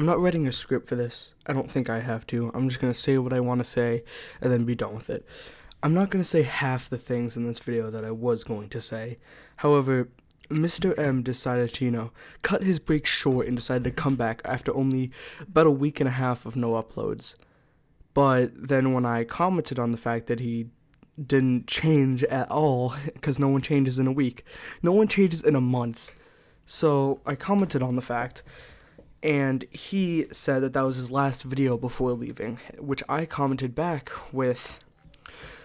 I'm not writing a script for this. I don't think I have to. I'm just going to say what I want to say and then be done with it. I'm not going to say half the things in this video that I was going to say. However, Mr. M decided to, cut his break short and decided to come back after only about a week and a half of no uploads. But then when I commented on the fact that he didn't change at all, because no one changes in a week, no one changes in a month. So I commented on the fact, and he said that that was his last video before leaving, which I commented back with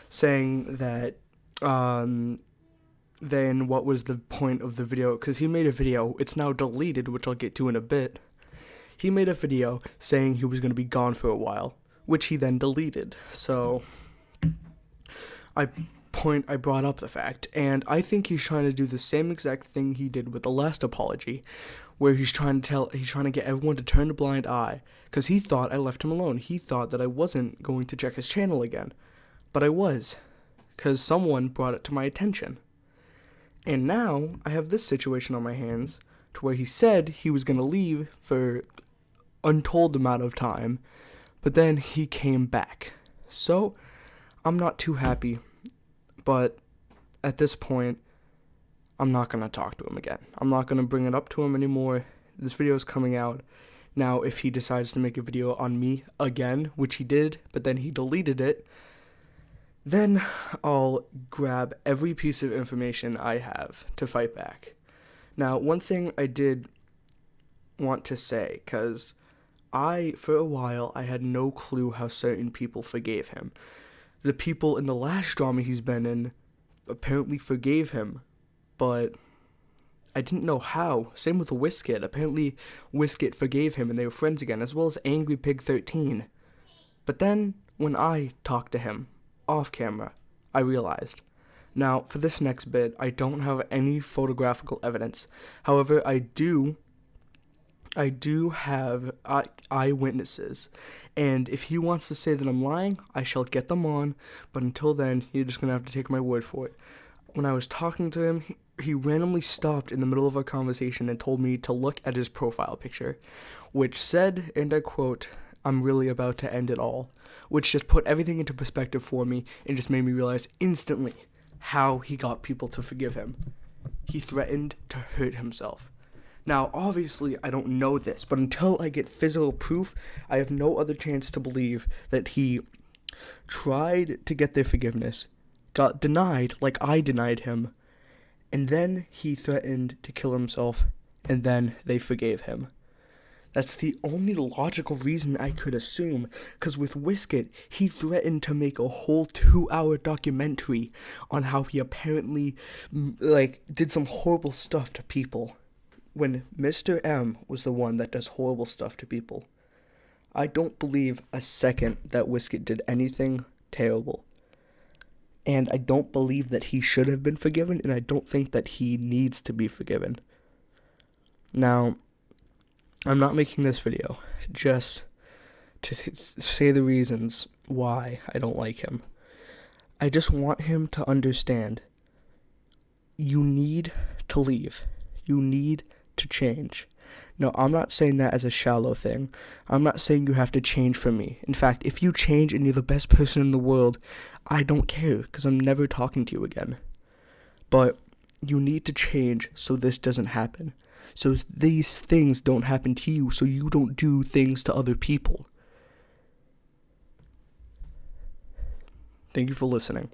saying that, then what was the point of the video? Because he made a video, it's now deleted, which I'll get to in a bit. He made a video saying he was going to be gone for a while, which he then deleted. So I brought up the fact, and I think he's trying to do the same exact thing he did with the last apology, where he's trying to get everyone to turn a blind eye, because he thought I left him alone. He thought that I wasn't going to check his channel again, but I was, because someone brought it to my attention. And now I have this situation on my hands, to where he said he was going to leave for untold amount of time, but then he came back. So I'm not too happy, but at this point, I'm not going to talk to him again. I'm not going to bring it up to him anymore. This video is coming out. Now, if he decides to make a video on me again, which he did, but then he deleted it, then I'll grab every piece of information I have to fight back. Now, one thing I did want to say, because for a while, I had no clue how certain people forgave him. The people in the last drama he's been in apparently forgave him, but I didn't know how. Same with Whisket. Apparently, Whisket forgave him and they were friends again, as well as Angry Pig 13. But then, when I talked to him, off camera, I realized. Now, for this next bit, I don't have any photographical evidence. However, I do have eyewitnesses, and if he wants to say that I'm lying, I shall get them on, but until then, you're just going to have to take my word for it. When I was talking to him, he randomly stopped in the middle of our conversation and told me to look at his profile picture, which said, and I quote, "I'm really about to end it all," which just put everything into perspective for me and just made me realize instantly how he got people to forgive him. He threatened to hurt himself. Now, obviously, I don't know this, but until I get physical proof, I have no other chance to believe that he tried to get their forgiveness, got denied like I denied him, and then he threatened to kill himself, and then they forgave him. That's the only logical reason I could assume, because with Whisket, he threatened to make a whole 2-hour documentary on how he apparently, did some horrible stuff to people, when Mr. M was the one that does horrible stuff to people. I don't believe a second that Whisket did anything terrible. And I don't believe that he should have been forgiven, and I don't think that he needs to be forgiven. Now, I'm not making this video just to say the reasons why I don't like him. I just want him to understand you need to leave. You need to change. No, I'm not saying that as a shallow thing. I'm not saying you have to change for me. In fact, if you change and you're the best person in the world, I don't care, because I'm never talking to you again. But you need to change so this doesn't happen. So these things don't happen to you, so you don't do things to other people. Thank you for listening.